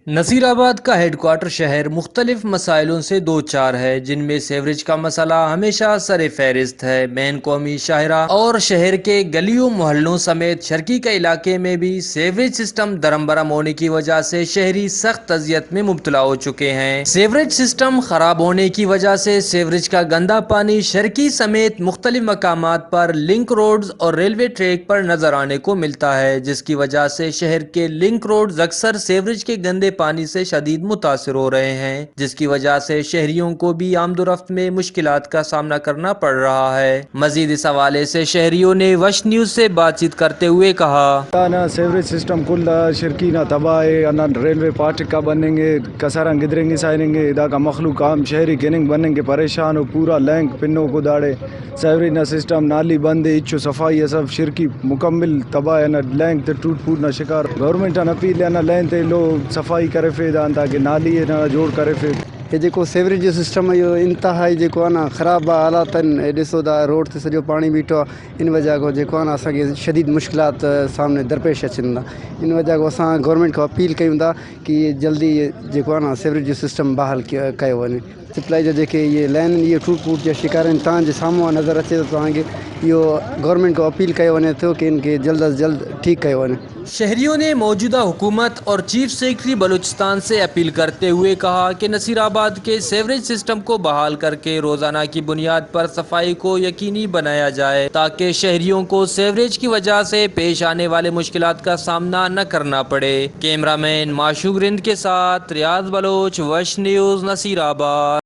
नसीराबाद का हेडक्वार्टर शहर मुख्तलिफ मसाइलों से दो चार है, जिनमें सेवरेज का मसला हमेशा सर फहरिस्त है। मेन कौमी शाहरा और शहर के गलियों मोहल्लों समेत शर्की के इलाके में भी सेवरेज सिस्टम दरम बरम होने की वजह से शहरी सख्त अजियत में मुब्तला हो चुके हैं। सेवरेज सिस्टम खराब होने की वजह से सेवरेज का गंदा पानी शर्की समेत मुख्तलिफ मकामात पर लिंक रोड्स और रेलवे ट्रैक पर नजर आने को मिलता है, जिसकी वजह से शहर के लिंक रोड्स अक्सर सेवरेज के गंदे पानी से शदीद मुतासिर हो रहे हैं, जिसकी वजह से शहरियों को भी आमदोरफ्त में मुश्किलात का सामना करना पड़ रहा है। मजीद इस हवाले से शहरियों ने वश न्यूज से बातचीत करते हुए कहा, ना सेवरेज सिस्टम कुल शिरकी ना तबाह है ना रेलवे पार्ट का बनेंगे कसारा गिदरेंगे साइरेंगे इदा का मखलूक आम शहरी किनिंग बनेंगे परेशान हो पूरा लैंक पिन्नों को दाड़े सेवरेज ना सिस्टम नाली बंद है इच्छो सफाई है सब शिरकी मुकम्मिल तबाह है ना लैंक ते टूट फूट ना शिकार गवर्नमेंट ना अपील है ना लैन ते लो सफाई करे फिर ताकि नाली है ना जोड़ करे फिर ये जेको सेवरेज जो सिस्टम है इहो इंतिहाई जेको आहे न ख़राबु आहे हालात आहिनि। ॾिसो था रोड ते सॼो पाणी बीठो आहे। इन वजह खां जेको आहे न असांखे शदीद मुश्किलात सामने दरपेश अचनि था। इन वजह खां असां गवर्नमेंट खां अपील कयूं था कि जल्दी जेको आहे न सेवरेज जो सिस्टम बहाल कयो वञे। सप्लाई जा जेके इहे लाइन इहे टूट फूट जा शिकार आहिनि तव्हांजे साम्हूं नज़र अचे थो तव्हांखे। इहो गवर्नमेंट खां अपील कयो वञे थो कि इनखे जल्द अज़ जल्द ठीकु कयो वञे। शहरियों ने मौजूदा हुकूमत और चीफ सेक्रेटरी बलूचिस्तान से अपील करते हुए कहा कि नसीराबाद के सेवरेज सिस्टम को बहाल करके रोजाना की बुनियाद पर सफाई को यकीनी बनाया जाए, ताकि शहरियों को सेवरेज की वजह से पेश आने वाले मुश्किलात का सामना न करना पड़े। कैमरामैन माशूक रिंद के साथ रियाज बलोच, वश न्यूज़, नसीराबाद।